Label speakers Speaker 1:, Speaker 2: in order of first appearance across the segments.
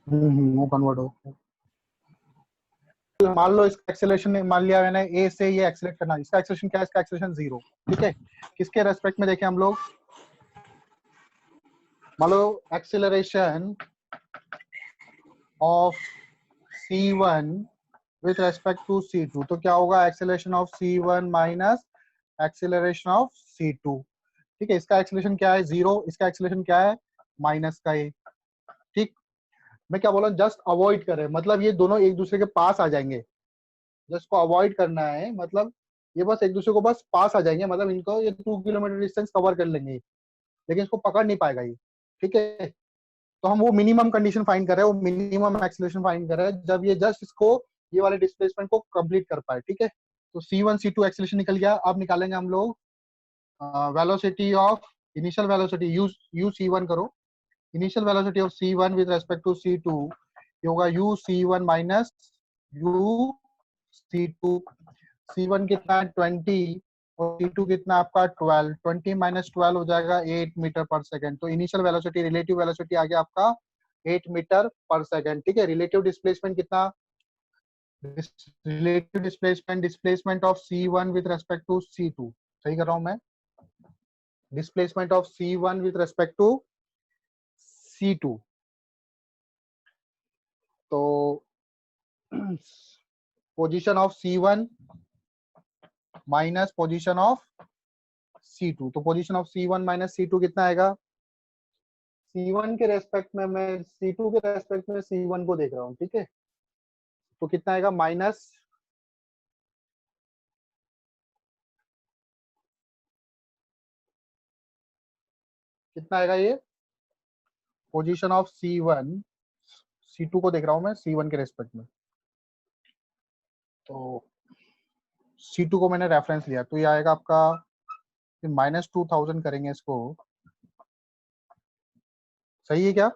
Speaker 1: वो कन्वर्ट हो। मान लो इसका एक्सेलरेशन मान लिया मैंने ए से ये एक्सेलरेट करना, इसका एक्सेलरेशन क्या है, इसका एक्सेलरेशन 0, ठीक है। किसके रेस्पेक्ट में देखें हम लोग, मान लो acceleration of c1 with respect to c2, तो क्या होगा, acceleration of c1 minus acceleration of c2, ठीक है। इसका एक्सेलरेशन क्या है 0, इसका एक्सेलरेशन क्या है माइनस का a, ठीक। मैं क्या बोला, जस्ट अवॉइड कर रहे हैं, मतलब ये दोनों एक दूसरे के पास आ जाएंगे, जस्ट को अवॉइड करना है, मतलब ये बस एक दूसरे को बस पास आ जाएंगे, मतलब इनको ये 2 किलोमीटर डिस्टेंस कवर कर लेंगे, लेकिन इसको पकड़ नहीं पाएगा ये, ठीक है। तो हम वो मिनिमम कंडीशन फाइंड कर रहे हैं, वो मिनिमम एक्सेलरेशन फाइंड कर रहे हैं जब ये जस्ट इसको ये वाले डिस्प्लेसमेंट को कंप्लीट कर पाए, ठीक है। तो C1 C2 एक्सेलरेशन निकल गया। अब निकालेंगे हम लोग velocity of, initial velocity u C1 करो, initial velocity of C1 with respect to C2 ये होगा u C1 minus u C2। C1 कितना है 20 और C2 कितना आपका 12, 20 माइनस 12 हो जाएगा 8 मीटर पर सेकंड। तो इनिशियल वेलोसिटी, रिलेटिव वेलोसिटी आ गया आपका 8 मीटर पर सेकंड, ठीक है। रिलेटिव डिस्प्लेसमेंट कितना, relative displacement, displacement of C1 with respect to C2, सही कर रहा हूं मैं, displacement of C1 with respect to C2। तो position of C1 minus position of C2, तो position of C1 minus C2 कितना आएगा, C1 के रेस्पेक्ट में मैं C2 के रेस्पेक्ट में C1 को देख रहा हूँ, ठीक है। तो कितना आएगा माइनस, कितना आएगा ये, पोजीशन ऑफ C1 C2 को देख रहा हूँ मैं C1 के रेस्पेक्ट में, तो C2 को मैंने रेफरेंस लिया, तो ये आएगा आपका -2000 करेंगे इसको, सही है क्या।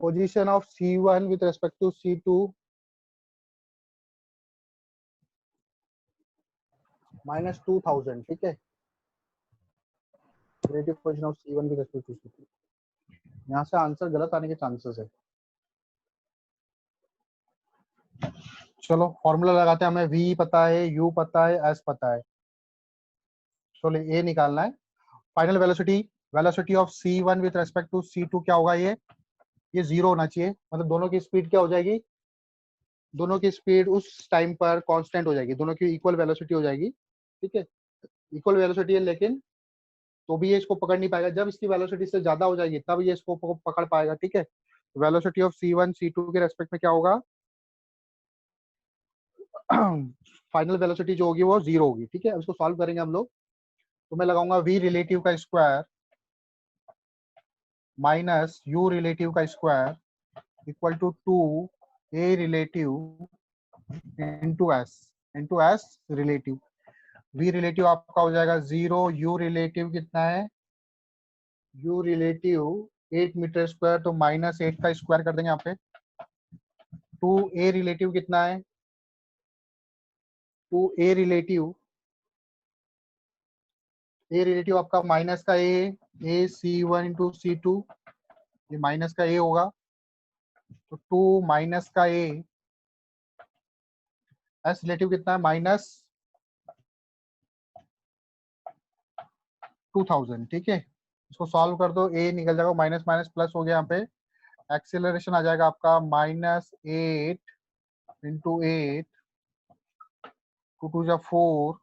Speaker 1: Position of C1 with respect to C2 -2000, ठीक है। Relative position of C1 with respect to C2, यहाँ से आंसर गलत आने के चांसेस है। चलो फॉर्मूला लगाते हैं, हमें v पता है, u पता है, s पता है, चलो a निकालना है। Final velocity, velocity of C1 with respect to C2 क्या होगा, ये 0 होना चाहिए, मतलब दोनों की स्पीड क्या हो जाएगी, दोनों की स्पीड उस टाइम पर कांस्टेंट हो जाएगी, दोनों की इक्वल वेलोसिटी हो जाएगी, ठीक है। इक्वल वेलोसिटी है, लेकिन तो भी ये इसको पकड़ नहीं पाएगा, जब इसकी वेलोसिटी से ज्यादा हो जाएगी तब ये इसको पकड़ पाएगा, ठीक है। वेलोसिटी ऑफ C1 C2 के रेस्पेक्ट में क्या होगा, फाइनल वेलोसिटी जो होगी वो 0 होगी, ठीक है। उसको सॉल्व करेंगे हम लोग, तो मैं लगाऊंगा v रिलेटिव का स्क्वायर माइनस u रिलेटिव का square equal to 2a relative into s relative. v relative आपका हो जाएगा 0, u रिलेटिव कितना है, u रिलेटिव 8 मीटर स्क्वायर, तो -8 का स्क्वायर कर देंगे यहाँ पे। 2a रिलेटिव कितना है, 2a रिलेटिव, a रिलेटिव आपका माइनस का a C1 इंटू C2, ये माइनस का a होगा, तो 2 माइनस का a, s रिलेटिव कितना है -2000, ठीक है। इसको सॉल्व कर दो, a निकल जाएगा, माइनस माइनस प्लस हो गया, यहाँ पे एक्सेलरेशन आ जाएगा आपका -8 इंटू 8, 2 2 जा 4,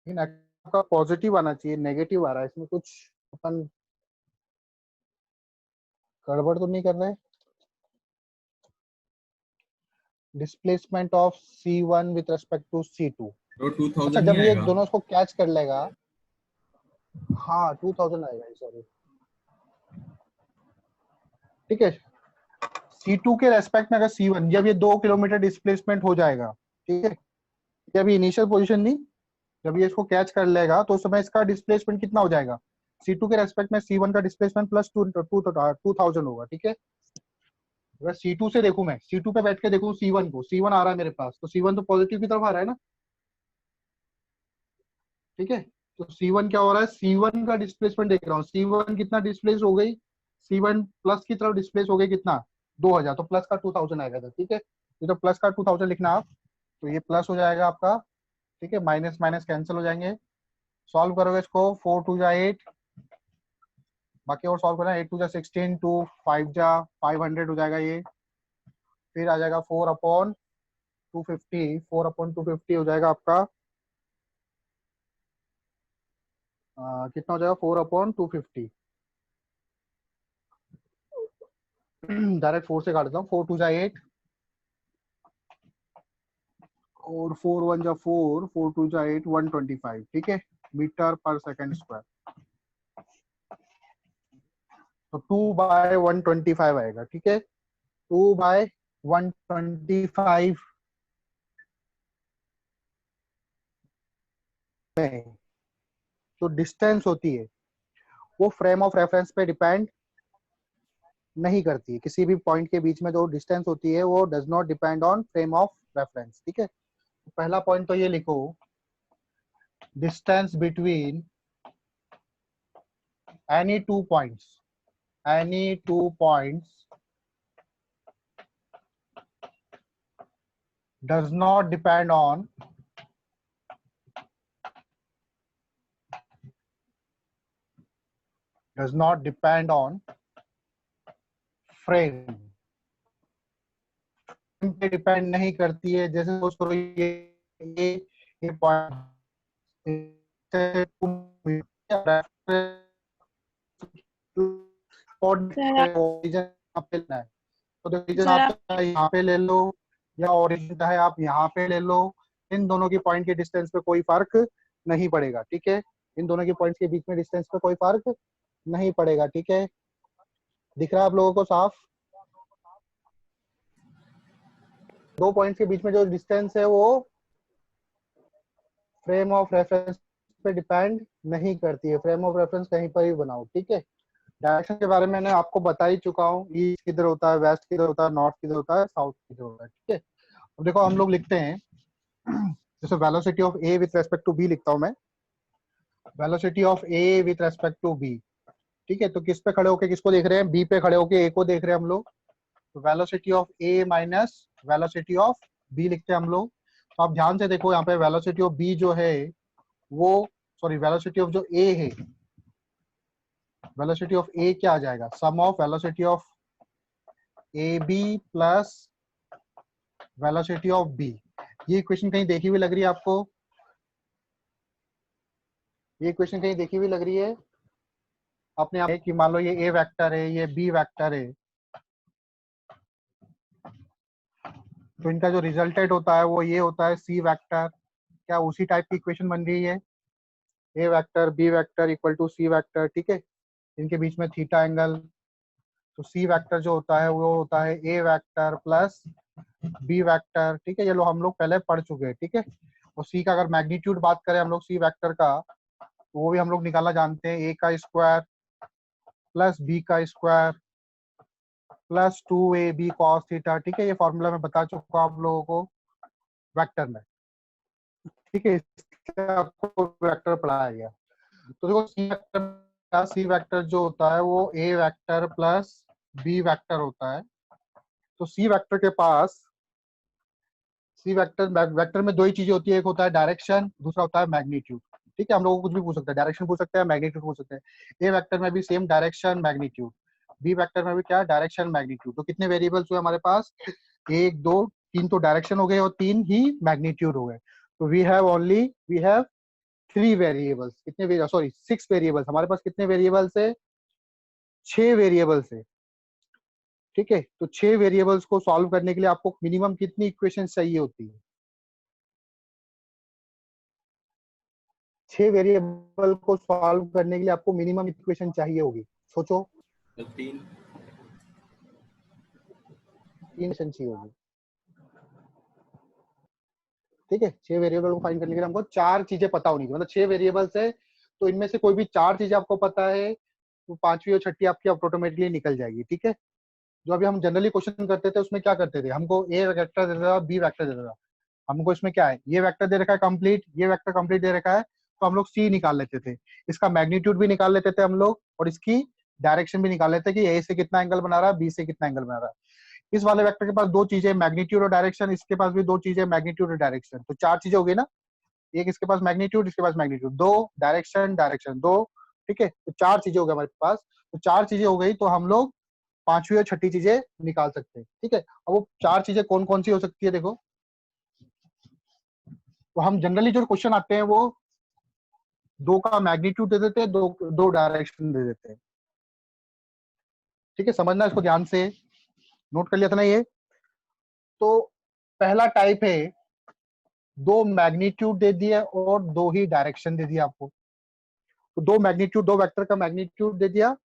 Speaker 1: आपका पॉजिटिव आना चाहिए, नेगेटिव आ रहा है, इसमें कुछ अपन गड़बड़ तो नहीं कर रहे। Displacement of C1 with respect to C2,
Speaker 2: तो 2000
Speaker 1: अच्छा
Speaker 2: नहीं
Speaker 1: जब ये
Speaker 2: आएगा।
Speaker 1: दोनों इसको कैच कर लेगा, हाँ 2000 आएगा, सॉरी, ठीक है। C2 के रेस्पेक्ट में अगर C1, जब ये 2 किलोमीटर डिस्प्लेसमेंट हो जाएगा, ठीक है, जब ये इनिशियल पोजीशन नहीं, जब ये इसको कैच कर लेगा तो उस समय इसका डिस्प्लेसमेंट कितना हो जाएगा, C2 के रेस्पेक्ट में C1 का डिस्प्लेसमेंट प्लस 2000 होगा, ठीक है। अगर C2 से देखूं, मैं C2 पे बैठ के देखूं C1 को, C1 आ रहा है मेरे पास, तो C1 तो पॉजिटिव की तरफ आ रहा है ना, ठीक है। तो C1 क्या हो रहा है, C1 का डिस्प्लेसमेंट देख रहा हूँ, C1 कितना डिस्प्लेस हो गई, C1 प्लस की तरफ डिस्प्लेस हो गई कितना 2000, तो प्लस का 2000 आएगा था, ठीक है। ये तो प्लस का 2000 लिखना आप, तो ये प्लस हो जाएगा आपका, ठीक है, माइनस माइनस कैंसिल हो जाएंगे। सॉल्व करोगे इसको, 4 2 जा 8, बाकी और सॉल्व करना, 8 2 जा 16, 2 5 जा 500 हो जाएगा ये। फिर आ जाएगा 4 अपॉन 250, 4 अपॉन 250 हो जाएगा आपका कितना हो जाएगा, 4 अपॉन 250, डायरेक्ट 4 से काट देता हूँ, 4 2 जा 8 और 4 1 जा 4, 4 2 जा 8, 125, ठीक है, मीटर पर सेकंड स्क्वायर। तो 2 बाय 125 आएगा, ठीक है, 2 बाय 125 में जो डिस्टेंस होती है वो फ्रेम ऑफ रेफरेंस पे डिपेंड नहीं करती है। किसी भी पॉइंट के बीच में जो डिस्टेंस होती है वो does not depend on frame of reference, ठीक है। तो पहला पॉइंट तो ये लिखो, distance between any two points, any 2 points does not depend on frame पे डिपेंड नहीं करती है। जैसे सपोज करो ये पॉइंट तो रीजन
Speaker 2: सर
Speaker 1: आप
Speaker 2: आप
Speaker 1: चाहे यहाँ पे ले लो या ओरिजिन चाहे आप यहाँ पे ले लो, इन दोनों की पॉइंट के डिस्टेंस पे कोई फर्क नहीं पड़ेगा, ठीक है। इन दोनों की पॉइंट्स के बीच में डिस्टेंस पे कोई फर्क नहीं पड़ेगा, ठीक है। दिख रहा है आप लोगों को साफ? दो पॉइंट्स के बीच में जो डिस्टेंस है वो फ्रेम ऑफ रेफरेंस पे डिपेंड नहीं करती है। फ्रेम ऑफ रेफरेंस कहीं पर भी बनाओ, ठीक है। डायरेक्शन के बारे में मैंने आपको बता ही चुका हूँ, ईस्ट किधर होता है, वेस्ट किधर होता है, नॉर्थ किधर होता है, साउथ किधर होता है, ठीक है। अब देखो हम लोग लिखते हैं, जैसे velocity of A with respect to B लिखता हूं मैं, velocity of A with respect to B, ठीक है। तो किस पे खड़े होके किसको देख रहे हैं, बी पे खड़े होके ए को देख रहे हैं हम लोग, तो velocity of A minus velocity of B लिखते हैं हम लोग। तो आप ध्यान से देखो यहाँ पे वेलोसिटी ऑफ बी जो है वो, सॉरी वेलोसिटी ऑफ जो ए है, वेलोसिटी ऑफ ए क्या आ जाएगा, sum of velocity of A B plus velocity of B. ये इक्वेशन कहीं देखी हुई लग रही है आपको? ये इक्वेशन कहीं देखी हुई लग रही है अपने आप कि मान लो ये ए वेक्टर है, ये बी वेक्टर है, तो इनका जो रिजल्टेंट होता है वो ये होता है सी वेक्टर। क्या उसी टाइप की इक्वेशन बन रही है, A vector B vector equal to C vector, ठीक है। इनके बीच में थीटा एंगल, तो सी वेक्टर जो होता है वो होता है A vector plus B vector, ठीक है। ये लो हम लोग पहले पढ़ चुके हैं, ठीक है। और सी का अगर मैग्नीट्यूड बात करें हम लोग सी वेक्टर का, तो वो भी हम लोग निकालना जानते हैं, ए का स्क्वायर प्लस बी का square plus 2ab cos theta, ठीक है। ये फॉर्मूला मैं बता चुका हूँ आप लोगों को वेक्टर में, ठीक है। इससे आपको वेक्टर पढ़ाया गया। तो देखो सी वेक्टर जो होता है वो ए वेक्टर प्लस बी वेक्टर होता है। तो सी वेक्टर के पास, सी वेक्टर वेक्टर में दो ही चीजें होती है, एक होता है डायरेक्शन, दूसरा होता है मैग्नीट्यूड, ठीक है। हम लोग को कुछ भी पूछ सकते हैं, डायरेक्शन पूछ सकते हैं, मैग्नीट्यूड पूछ सकते हैं। ए वेक्टर में भी same direction magnitude, B vector में भी क्या डायरेक्शन मैग्नीट्यूड। तो कितने वेरिएबल्स हुए हमारे पास, एक दो तीन तो डायरेक्शन हो गए और तीन ही मैग्नीट्यूड हो गए। तो वी हैव 3 वेरिएबल्स, कितने, सॉरी 6 वेरिएबल्स। हमारे पास कितने वेरिएबल्स है, 6 वेरिएबल्स है, ठीक है। तो 6 वेरिएबल्स को सॉल्व करने के लिए आपको मिनिमम कितनी इक्वेशन चाहिए होती है, 6 वेरिएबल को सॉल्व करने के लिए आपको मिनिमम इक्वेशन चाहिए होगी, सोचो।
Speaker 3: 3
Speaker 1: इक्वेशन चाहिए होगी, ठीक है। 6 वेरिएबल को फाइंड करने के लिए हमको 4 चीजें पता होनी चाहिए, मतलब 6 वेरिएबल्स है तो इनमें से कोई भी 4 चीजें आपको पता है तो पांचवी और छठी आपकी ऑटोमेटिकली निकल जाएगी, ठीक है। जो अभी हम जनरली क्वेश्चन करते थे उसमें क्या करते थे, हमको ए वेक्टर देता था, बी वेक्टर देता था, हमको इसमें क्या है, ये वेक्टर दे रखा है कंप्लीट, ये वेक्टर कंप्लीट दे रखा है, तो हम लोग सी निकाल लेते थे, इसका मैग्नीट्यूड भी निकाल लेते थे हम लोग, और इसकी डायरेक्शन भी निकाल लेते कि ए से कितना एंगल बना रहा है, बी से कितना एंगल बना रहा है। इस वाले वेक्टर के पास दो चीजें, मैग्नीट्यूड और डायरेक्शन, इसके पास भी दो चीजें, मैग्नीट्यूड और डायरेक्शन, तो चार चीजें हो गई ना। एक इसके पास मैग्नीट्यूड, इसके पास मैग्नीट्यूड, दो डायरेक्शन, डायरेक्शन दो, ठीक है, तो चार चीजें हो गई हमारे पास। तो चार चीजें हो गई, तो हम लोग पांचवी और छठी चीजें निकाल सकते हैं, ठीक है। अब वो चार चीजें कौन कौन सी हो सकती है देखो, तो हम जनरली जो क्वेश्चन आते हैं वो दो का मैग्नीट्यूड दे देते हैं, दो दो डायरेक्शन दे देते हैं, ठीक है। समझना इसको ध्यान से, नोट कर लिया था ना ये। तो पहला टाइप है, दो मैग्नीट्यूड दे दिया और दो ही डायरेक्शन दे दिया आपको, तो दो मैग्नीट्यूड, दो वेक्टर का मैग्नीट्यूड दे दिया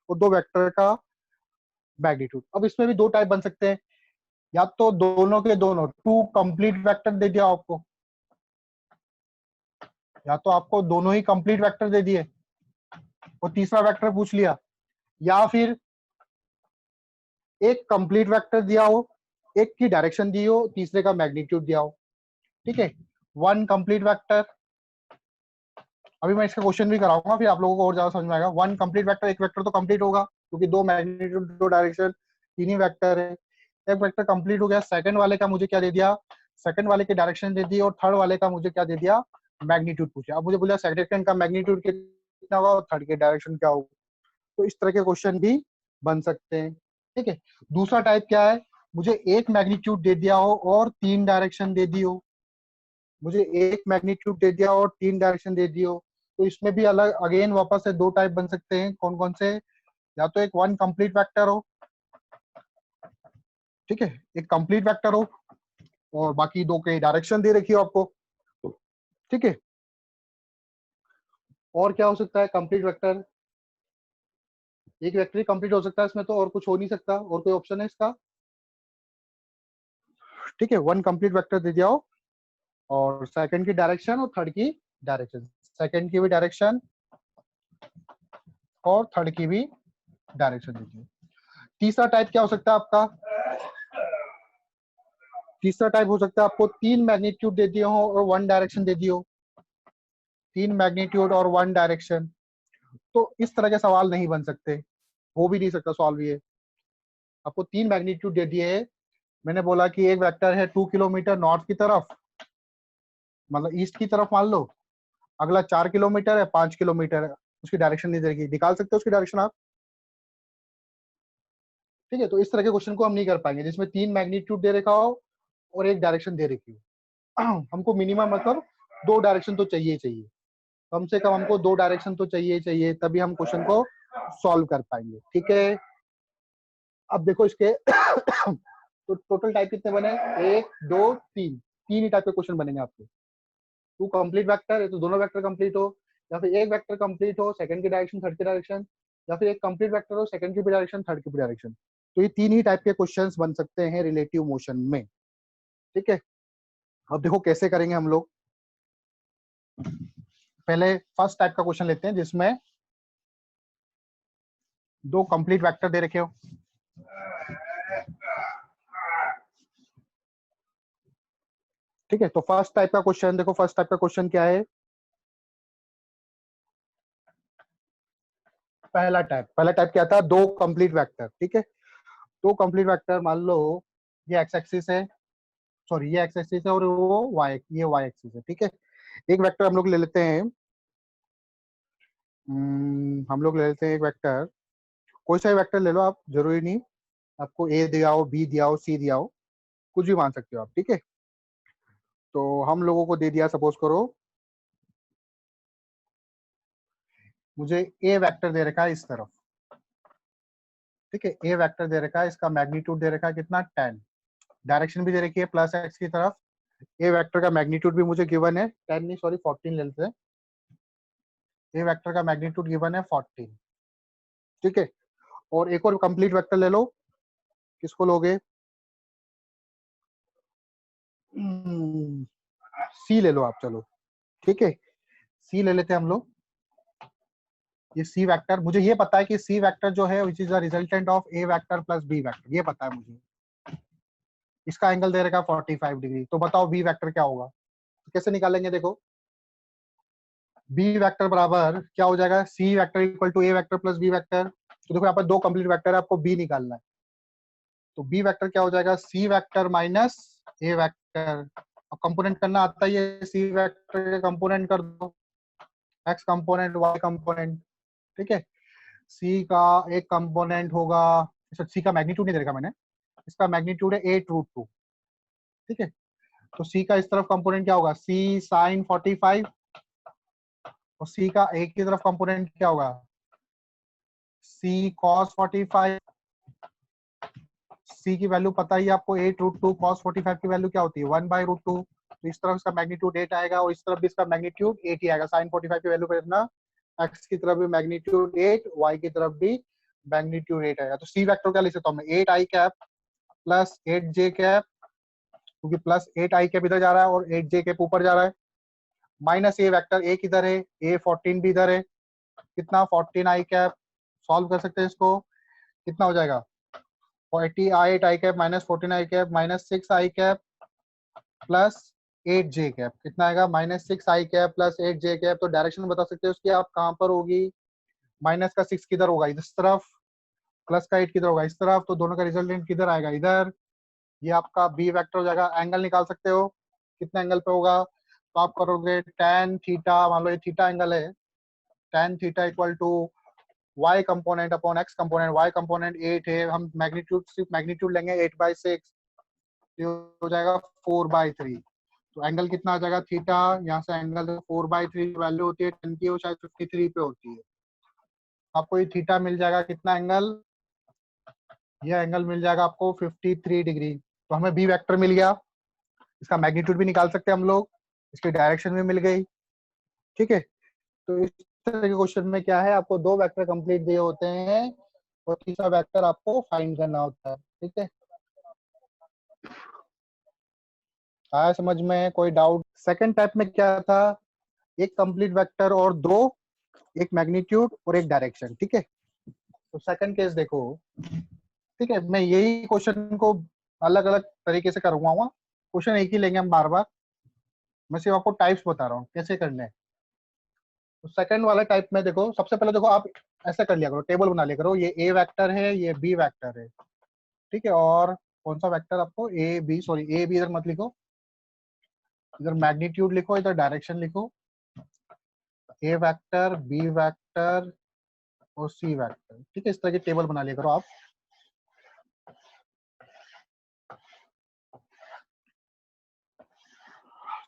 Speaker 1: और दो वेक्टर का मैग्नीट्यूड। अब इसमें भी दो टाइप बन सकते हैं, या तो दोनों के दोनों टू कंप्लीट वेक्टर दे दिया आपको, या तो आपको दोनों ही कंप्लीट वेक्टर दे दिए और तीसरा वेक्टर पूछ लिया, या फिर एक कंप्लीट वेक्टर दिया हो, एक की डायरेक्शन दी हो, तीसरे का मैग्नीट्यूड दिया हो, ठीक है। वन कंप्लीट वेक्टर, अभी मैं इसका क्वेश्चन भी कराऊंगा, फिर आप लोगों को और ज्यादा समझ में आएगा। वन कंप्लीट वेक्टर, एक वेक्टर तो कंप्लीट होगा क्योंकि दो मैग्नीट्यूड दो डायरेक्शन तीन ही वेक्टर है, एक वेक्टर कंप्लीट हो गया। सेकंड वाले का मुझे क्या दे दिया, सेकंड वाले की डायरेक्शन दे दी, और थर्ड वाले का मुझे क्या दे दिया, मैग्नीट्यूड पूछा। अब मुझे बोला सेकंड का मैग्नीट्यूड कितना होगा और थर्ड की डायरेक्शन क्या होगा, तो इस तरह के क्वेश्चन भी बन सकते हैं, ठीक है। दूसरा टाइप क्या है, मुझे एक मैग्नीट्यूड दे दिया हो और तीन डायरेक्शन दे दी हो, मुझे एक मैग्नीट्यूड दे दिया और तीन डायरेक्शन दे दी हो, तो इसमें भी अलग अगेन वापस से दो टाइप बन सकते हैं। कौन कौन से, या तो एक वन कंप्लीट वेक्टर हो, ठीक है, एक कंप्लीट वेक्टर हो और बाकी दो के डायरेक्शन दे रखी हो आपको, ठीक है। और क्या हो सकता है कंप्लीट वेक्टर, एक वेक्टर ही कंप्लीट हो सकता है इसमें, तो और कुछ हो नहीं सकता, और कोई ऑप्शन है इसका, ठीक है। वन कंप्लीट वेक्टर दे दिया हो और सेकंड की डायरेक्शन और थर्ड की डायरेक्शन, सेकंड की भी डायरेक्शन और थर्ड की भी डायरेक्शन दे दी। तीसरा टाइप क्या हो सकता है आपका, तीसरा टाइप हो सकता है आपको तीन मैग्नीट्यूड दे दिए हो और वन डायरेक्शन दे दी हो, तीन मैग्नीट्यूड और वन डायरेक्शन, तो इस तरह के सवाल नहीं बन सकते, हो भी नहीं सकता सॉल्व ये। आपको तीन मैग्नीट्यूड दे दिए है, मैंने बोला कि एक वेक्टर है 2 किलोमीटर नॉर्थ की तरफ, मतलब ईस्ट की तरफ मान लो, अगला 4 किलोमीटर है, 5 किलोमीटर है, उसकी डायरेक्शन नहीं देगी, निकाल सकते हो उसकी डायरेक्शन आप, ठीक है। तो इस तरह के क्वेश्चन को हम नहीं कर पाएंगे जिसमें तीन मैग्नीट्यूड दे रखा हो और एक डायरेक्शन दे रखी हो। हमको मिनिमम मतलब दो डायरेक्शन तो चाहिए ही चाहिए, कम से कम हमको दो डायरेक्शन तो चाहिए ही चाहिए, तभी हम क्वेश्चन को सॉल्व कर पाएंगे, ठीक है। अब देखो इसके तो टोटल टाइप कितने बने, एक दो तीन, तीन ही टाइप के क्वेश्चन बनेंगे आपके। टू कंप्लीट वेक्टर है तो दोनों वेक्टर कंप्लीट हो, या फिर एक वेक्टर कंप्लीट हो सेकंड की डायरेक्शन थर्ड की डायरेक्शन, या फिर एक कंप्लीट वेक्टर हो सेकंड की भी डायरेक्शन थर्ड की भी डायरेक्शन। तो ये तीन ही टाइप के क्वेश्चंस बन सकते हैं रिलेटिव मोशन में, ठीक है। अब देखो कैसे करेंगे हम लोग, पहले फर्स्ट टाइप का क्वेश्चन लेते हैं जिसमें दो कंप्लीट वेक्टर दे रखे हो, ठीक है। तो फर्स्ट टाइप का क्वेश्चन देखो, फर्स्ट टाइप का क्वेश्चन क्या है, पहला टाइप क्या था, दो कंप्लीट वेक्टर, ठीक है। दो कंप्लीट वेक्टर मान लो ये एक्स एक्सिस है, सॉरी ये एक्स एक्सिस है और वो ये वाई एक्सिस है, ठीक है। एक वेक्टर हम लोग ले लेते हैं, हम लोग ले लेते हैं एक वेक्टर, कोई सा वेक्टर ले लो आप, जरूरी नहीं आपको ए दिया हो, बी दिया हो, सी दिया हो, कुछ भी मान सकते हो आप, ठीक है। तो हम लोगों को दे दिया, सपोज करो मुझे ए वेक्टर दे रखा है इस तरफ, ठीक है। ए वेक्टर दे रखा है, इसका मैग्नीट्यूड दे रखा है कितना 10, डायरेक्शन भी दे रखी है प्लस एक्स की तरफ, ए वेक्टर का मैग्नीट्यूड भी मुझे गिवन है 10 नहीं सॉरी 14 ले लेते हैं, ए वेक्टर का मैग्नीट्यूड गिवन है 14, ठीक है। और एक और कंप्लीट वेक्टर ले लो, किसको लोगे, सी ले लो आप, चलो ठीक है, सी ले लेते हैं हम लोग। ये सी वेक्टर, मुझे ये पता है कि सी वेक्टर जो है which is the resultant of A vector plus B vector, ये पता है मुझे। इसका एंगल दे रखा 45 डिग्री, तो बताओ बी वेक्टर क्या होगा, तो कैसे निकालेंगे देखो। बी वेक्टर बराबर क्या हो जाएगा, C vector equal to A vector plus B vector. तो देखो यहाँ पर दो कंप्लीट वेक्टर है, आपको बी निकालना है। तो बी वेक्टर क्या हो जाएगा, C vector minus A vector. अब कंपोनेंट करना आता ही है, सी वेक्टर के कंपोनेंट कर दो, एक्स कंपोनेंट वाई कंपोनेंट। ठीक है, सी का एक कंपोनेंट होगा, सी का मैग्नीट्यूड नहीं दे रखा मैंने, इसका मैग्नीट्यूड है 8√2। ठीक है, तो सी का इस तरफ कंपोनेंट क्या होगा, सी साइन 45, और सी का एक की तरफ कंपोनेंट क्या होगा, सी कॉस 45। सी की वैल्यू पता ही है आपको, 8√2, कॉस 45 की वैल्यू क्या होती है, 1/√2। तो इस तरफ इसका मैग्नीट्यूड 8 आएगा, और इस तरफ भी इसका मैग्नीट्यूड 8 ही आएगा। साइन 45 की वैल्यू पे रखना, एक्स की तरफ भी मैग्नीट्यूड 8, वाई की तरफ भी मैग्नीट्यूड 8 आएगा। तो सी वेक्टर क्या लिख सकता हूँ मैं, 8i cap plus 8j cap, क्योंकि प्लस 8i कैप इधर जा रहा है और 8j कैप ऊपर जा रहा है, माइनस ए वेक्टर, ए किधर है, ए 14 भी इधर है, कितना 14i कैप। सॉल्व कर सकते हैं इसको, कितना हो जाएगा, 48i cap minus 14i cap minus 6i cap plus 8j cap, कितना आएगा, minus 6i cap plus 8j cap. तो डायरेक्शन बता सकते हैं उसकी आप, कहाँ पर होगी, माइनस का 6 किधर होगा, इस तरफ, प्लस का 8 किधर होगा, इस तरफ। तो दोनों का रिजल्टेंट किधर आएगा, इधर। ये आपका बी वेक्टर हो जाएगा। एंगल निकाल सकते हो, कितने एंगल पे होगा, तो आप करोगे tan थीटा, मान लो ये थीटा एंगल है, tan theta equal to y component upon x component. y component 8 है, हम मैग्नीट्यूड सिर्फ मैग्नीट्यूड लेंगे 8/6, हो जाएगा 4/3। तो एंगल कितना आ जाएगा थीटा, यहाँ से एंगल 4/3 वैल्यू होती है tan की, वो शायद 53 पे होती है। आपको ये थीटा मिल जाएगा, कितना एंगल, ये एंगल मिल जाएगा आपको 53 डिग्री। तो हमें बी वेक्टर मिल गया, इसका मैग्नीट्यूड भी निकाल सकते हैं हम लोग, इसकी डायरेक्शन भी मिल गई। ठीक है, तो इस तरह के क्वेश्चन में क्या है, आपको दो वेक्टर कंप्लीट दिए होते हैं और तीसरा वेक्टर आपको फाइंड करना होता है। ठीक है, आया समझ में, कोई डाउट। सेकंड टाइप में क्या था, एक कंप्लीट वेक्टर और दो, एक मैग्नीट्यूड और एक डायरेक्शन। ठीक है, तो सेकंड केस देखो। ठीक है, मैं यही क्वेश्चन को अलग अलग तरीके से करूंगा, क्वेश्चन एक ही लेंगे हम बार बार, मैं सिर्फ आपको टाइप्स बता रहा हूँ कैसे करने हैं। तो सेकंड वाला टाइप में देखो, सबसे पहले देखो आप ऐसा कर लिया करो, टेबल बना लिया करो, ये ए वेक्टर है, ये बी वेक्टर है। ठीक है, और कौन सा वेक्टर आपको, A B, sorry A B इधर मत लिखो, इधर मैग्नीट्यूड लिखो, इधर डायरेक्शन लिखो, ए वेक्टर, बी वेक्टर और सी वेक्टर। ठीक है, इस तरह की टेबल बना लिया करो आप।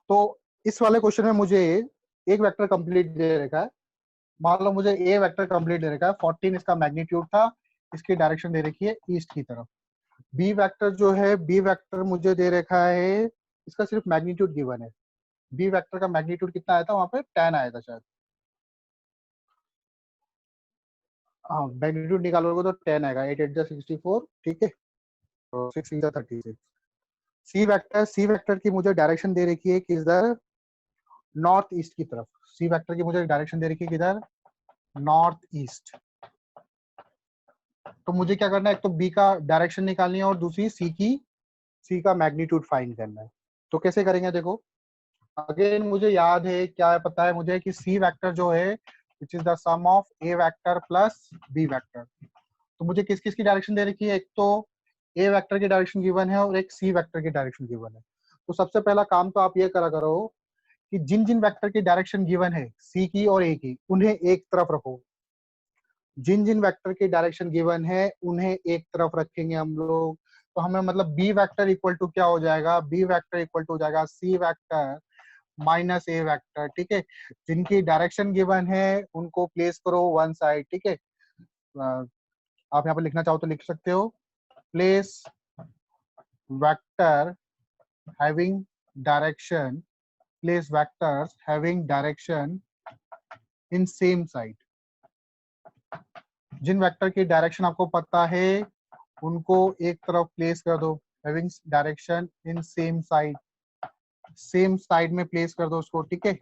Speaker 1: तो इस वाले क्वेश्चन में मुझे एक वेक्टर कंप्लीट दे रखा है, मान लो मुझे ए वेक्टर कंप्लीट दे रखा है, 14 इसका मैग्नीट्यूड था, इसकी डायरेक्शन दे रखी है ईस्ट की तरफ। बी वेक्टर जो है, बी वेक्टर मुझे दे रखा है, इसका सिर्फ मैग्नीट्यूड गिवन है। बी वेक्टर का मैग्नीट्यूड कितना आया था वहां पे, 10 आया था शायद, हाँ मैग्नीट्यूड निकालोगे तो 10 आएगा, 8 8 जा 64। ठीक है, तो 6 जा 36। सी वेक्टर की मुझे डायरेक्शन दे रखी है किधर, नॉर्थ ईस्ट की तरफ। सी वेक्टर की मुझे डायरेक्शन दे रखी है किधर, नॉर्थ ईस्ट। तो मुझे क्या करना है, एक तो बी का डायरेक्शन निकालनी है और दूसरी सी का मैग्नीट्यूड फाइंड करना है। तो कैसे करेंगे देखो, अगेन मुझे याद है, क्या है पता है मुझे, कि सी वेक्टर जो है which is the sum of A vector plus B vector. तो मुझे किस किस की डायरेक्शन दे रखी है, एक तो ए वेक्टर की डायरेक्शन गिवन है और एक सी वेक्टर की डायरेक्शन गिवन है। तो सबसे पहला काम तो आप ये करा करो कि जिन जिन वेक्टर की डायरेक्शन गिवन है, सी की और ए की, उन्हें एक तरफ रखो। जिन जिन वेक्टर की डायरेक्शन गिवन है उन्हें एक तरफ रखेंगे हम लोग। तो हमें मतलब बी वेक्टर इक्वल टू क्या हो जाएगा, बी वेक्टर इक्वल टू हो जाएगा C vector minus A vector. ठीक है, जिनकी डायरेक्शन गिवन है उनको प्लेस करो वन साइड। ठीक है, आप यहाँ पे लिखना चाहो तो लिख सकते हो, place vector having direction, place vectors having direction in same side. जिन वेक्टर की डायरेक्शन आपको पता है उनको एक तरफ प्लेस कर दो, having direction in same side, same side में प्लेस कर दो उसको। ठीक है,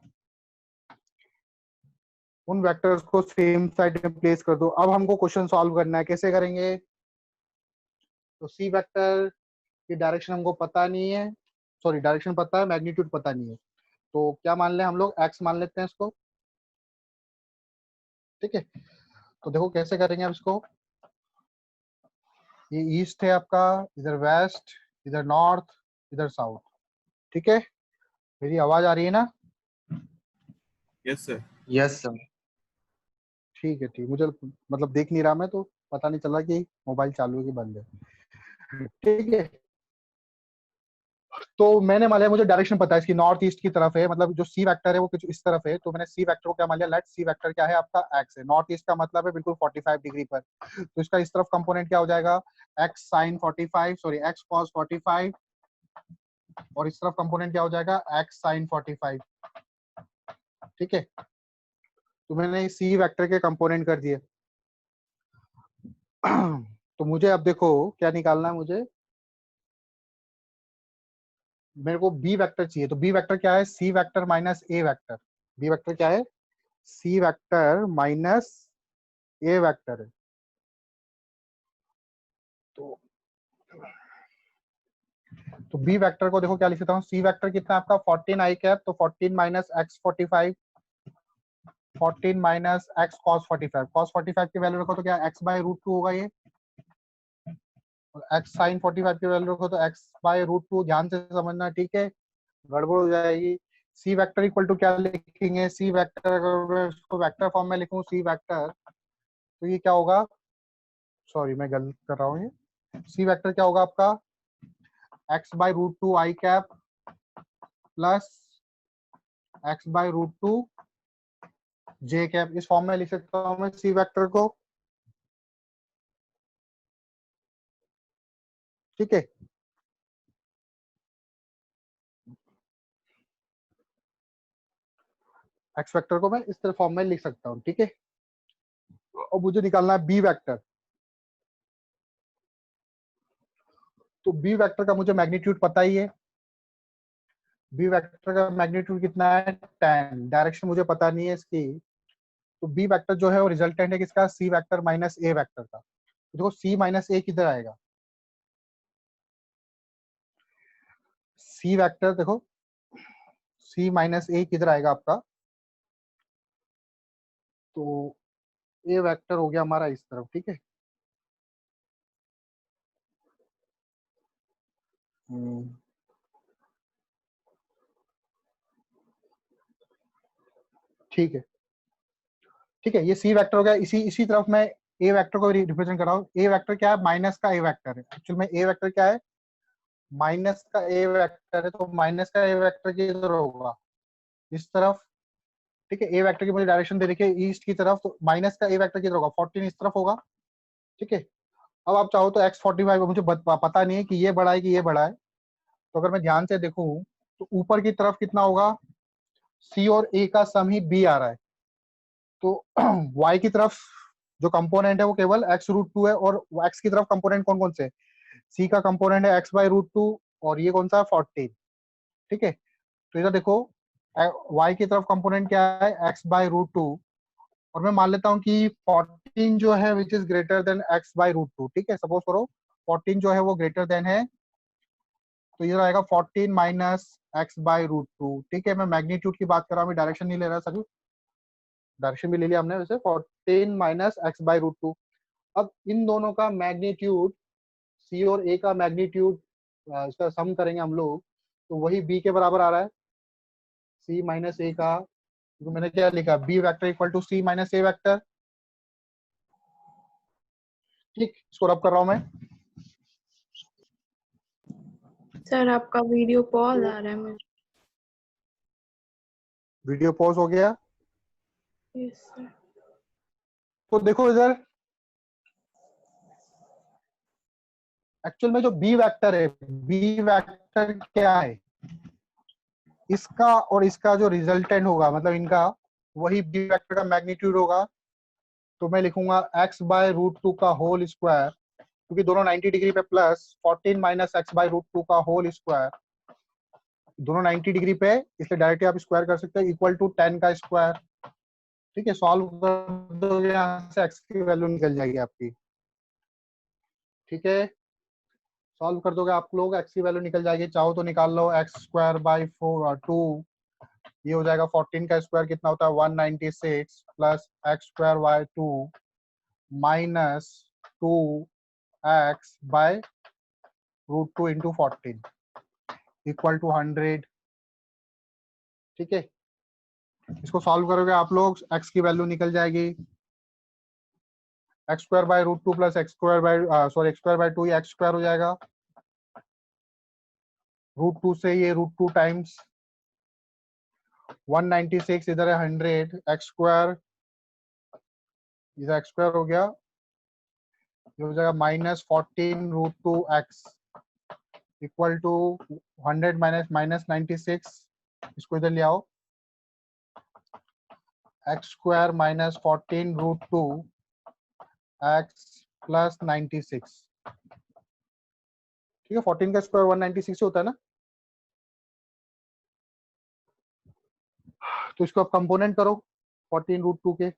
Speaker 1: उन वेक्टर्स को सेम साइड में प्लेस कर दो। अब हमको क्वेश्चन सॉल्व करना है, कैसे करेंगे, तो सी वेक्टर की डायरेक्शन हमको पता नहीं है, सॉरी डायरेक्शन पता है, मैग्नीट्यूड पता नहीं है। तो क्या मान लें हम लोग, एक्स मान लेते हैं इसको। ठीक है, तो देखो कैसे करेंगे अब इसको। ये ईस्ट है आपका, इधर वेस्ट, इधर नॉर्थ, इधर साउथ। ठीक है, मेरी आवाज आ रही है ना?
Speaker 2: Yes sir.
Speaker 3: Yes sir.
Speaker 1: ठीक है, ठीक, मुझे मतलब देख नहीं रहा मैं, तो पता नहीं चला कि मोबाइल चालू है कि बंद है। ठीक है, तो मैंने मान लिया, मुझे डायरेक्शन पता है इसकी, नॉर्थ ईस्ट की तरफ है, मतलब जो सी वेक्टर है वो कुछ इस तरफ है, तो मैंने सी वेक्टर को क्या मान लिया, लेट सी वेक्टर क्या है आपका, एक्स है। नॉर्थ ईस्ट का मतलब है बिल्कुल 45 डिग्री पर, तो इसका इस तरफ कंपोनेंट क्या हो जाएगा, x sine 45, sorry x cos 45, और इस तरफ कंपोनेंट क्या हो जाएगा, एक्स साइन 45। ठीक है, तो मैंने सी वेक्टर के कंपोनेंट कर दिए। तो मुझे अब देखो क्या निकालना है, मुझे मेरे को बी वेक्टर चाहिए। तो बी वेक्टर क्या है, C vector minus A vector. B vector क्या है, C vector minus A vector है। तो बी वेक्टर को देखो क्या लिख सकता हूँ, सी वेक्टर कितना है आपका 14 आई कैप, तो 14 minus x 45, 14 minus x cos 45, cos 45 की वैल्यू रखो तो क्या एक्स बाय रूट 2 होगा ये, और एक्स साइन 45 की वैल्यू रखो तो एक्स बाय रूट 2। ध्यान से समझना, ठीक है, गड़बड़ हो जाएगी। सी वेक्टर इक्वल टू क्या लिखेंगे, सी वेक्टर अगर मैं उसको वेक्टर फॉर्म में लिखूं सी वेक्टर, तो ये क्या होगा, सॉरी मैं गलत कर रहा हूँ, ये सी वेक्टर क्या होगा आपका, x by root 2 i cap plus x by root 2 j cap. इस फॉर्म में लिख सकता हूँ मैं सी वेक्टर को। ठीक है, एक्स वेक्टर को मैं इस तरह फॉर्म में लिख सकता हूँ। ठीक है, और मुझे निकालना है बी वेक्टर। तो बी वेक्टर का मुझे मैग्नीट्यूड पता ही है, बी वेक्टर का मैग्नीट्यूड कितना है 10, डायरेक्शन मुझे पता नहीं है इसकी। तो बी वेक्टर जो है वो रिजल्टेंट है किसका, C vector minus A vector का। तो देखो सी माइनस ए किधर आएगा, सी वेक्टर देखो, सी माइनस ए किधर आएगा आपका, तो ए वेक्टर हो गया हमारा इस तरफ। ठीक है, हम्म, ठीक है, ठीक है, ये सी वेक्टर हो गया। इसी इसी तरफ मैं ए वेक्टर को रिप्रेजेंट कर रहा हूँ। ए वेक्टर क्या है, माइनस का ए वेक्टर है, एक्चुअल में ए वेक्टर क्या है, माइनस का ए वेक्टर है, तो माइनस का ए वेक्टर किधर होगा, इस तरफ। ठीक है, ए वेक्टर की मुझे डायरेक्शन दे रखी है ईस्ट की तरफ, तो माइनस का ए वेक्टर किधर होगा, 14 इस तरफ होगा। ठीक है, अब आप चाहो तो एक्स 45, मुझे पता नहीं है कि ये बड़ा है कि ये बड़ा है, तो अगर मैं ध्यान से देखूं तो ऊपर की तरफ कितना होगा, सी और ए का सम ही बी आ रहा है, तो y की तरफ जो कंपोनेंट है वो केवल x रूट 2 है, और x की तरफ कंपोनेंट कौन कौन से, c का कंपोनेंट है x बाई रूट 2, और ये कौन सा है 14। ठीक है, तो इधर देखो y की तरफ कंपोनेंट क्या है, x बाई रूट 2, और मैं मान लेता हूँ कि 14 जो है which is greater than x by root 2। ठीक है, सपोज करो 14 जो है वो ग्रेटर देन है, तो इधर आएगा 14 माइनस एक्स बाई रूट 2। ठीक है, मैं मैग्नीट्यूड की बात कर रहा हूँ, डायरेक्शन नहीं ले रहा सभी, डायरेक्शन भी ले लिया हमने वैसे, 14 माइनस एक्स बाई रूट 2। अब इन दोनों का मैग्नीट्यूड, सी और ए का मैग्नीट्यूड, इसका सम करेंगे हम लोग, तो वही बी के बराबर आ रहा है, सी माइनस ए का। तो मैंने क्या लिखा, B vector equal to C minus A vector. ठीक, इसको रब कर रहा हूं मैं।
Speaker 4: सर आपका वीडियो पॉज आ रहा है मुझे।
Speaker 1: वीडियो पॉज हो गया,
Speaker 4: यस सर।
Speaker 1: तो देखो इधर एक्चुअल में जो बी वेक्टर है, बी वेक्टर क्या है, इसका और इसका जो रिजल्टेंट होगा, मतलब इनका, वही बी वेक्टर का मैग्नीट्यूड होगा। तो मैं लिखूंगा एक्स बाय रूट 2 का होल स्क्वायर, क्योंकि दोनों 90 डिग्री पे, plus 14 minus x by root 2 का होल स्क्वायर, दोनों 90 डिग्री पे, इसलिए डायरेक्टली आप स्क्वायर कर सकते हैं, इक्वल टू 10 का स्क्वायर। ठीक है, सॉल्व कर दो, यहाँ से एक्स की वैल्यू निकल जाएगी आपकी। ठीक है, सॉल्व कर दोगे आप लोग, एक्स की वैल्यू निकल जाएगी, चाहो तो निकाल लो एक्स स्क्वायर बाई 4 2, ये हो जाएगा 14 का स्क्वायर कितना होता है 196 plus x square by 2 minus 2x by root 2 into 14 equal to 100। ठीक है, इसको सॉल्व करोगे आप लोग, x की वैल्यू निकल जाएगी x square by root 2 plus x square by sorry x square by 2 x square हो जाएगा, रूट 2 से ये रूट 2 टाइम्स 196 इधर है 100 एक्स स्क्वायर, इधर एक्स स्क्वायर हो गया, ये हो जाएगा minus 14 root 2 x equal to 100 minus 96, इसको इधर ले आओ, x square minus 14 root 2 x plus 96। ठीक है, 14 का स्क्वायर 196 होता है ना, तो इसको आप कंपोनेंट करो 14 रूट 2 के,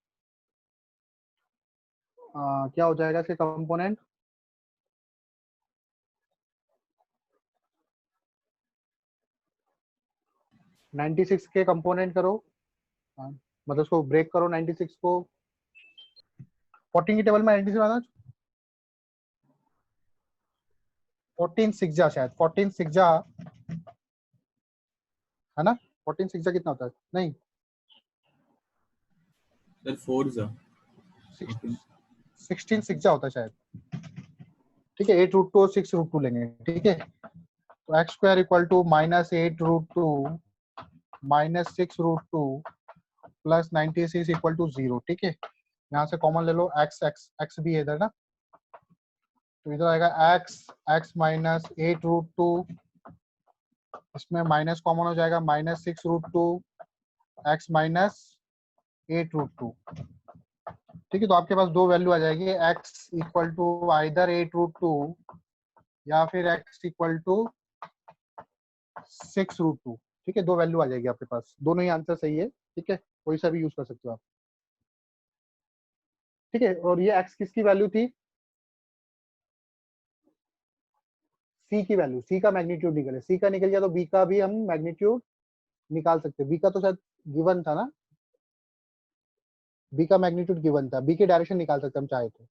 Speaker 1: क्या हो जाएगा इसके कंपोनेंट, नाइन्टी सिक्स के कंपोनेंट करो, मतलब उसको ब्रेक करो 96 को, 14 की टेबल में 96 आना, 14 सिक्जा शायद 14 सिक्जा है ना, 14 सिक्जा कितना होता है, नहीं
Speaker 2: सर 4 जा
Speaker 1: 16 सिक्जा होता है शायद। ठीक है, 8 रूट 2 और 6 रूट 2 लेंगे। ठीक है, तो x square equal to minus 8 root 2 minus 6 root 2 plus 96 equal to 0। ठीक है, यहाँ से कॉमन ले लो, एक्स एक्स एक्स भी है इधर ना, तो इधर आएगा एक्स एक्स माइनस 8 रूट 2, इसमें माइनस कॉमन हो जाएगा, minus 6 root 2 x minus 8 root 2। ठीक है, तो आपके पास दो वैल्यू आ जाएगी, x equal to either 8 root 2 या फिर एक्स इक्वल टू 6 रूट 2। ठीक है, दो वैल्यू आ जाएगी आपके पास, दोनों ही आंसर सही है। ठीक है, कोई सा भी यूज कर सकते हो आप। ठीक है, और ये एक्स किसकी वैल्यू थी, सी की वैल्यू, सी का मैग्नीट्यूड निकले, सी का निकल गया तो बी का भी हम मैग्नीट्यूड निकाल सकते हैं। बी का तो शायद गिवन था ना, बी का मैग्नीट्यूड गिवन था, बी की डायरेक्शन निकाल सकते हैं हम चाहे तो।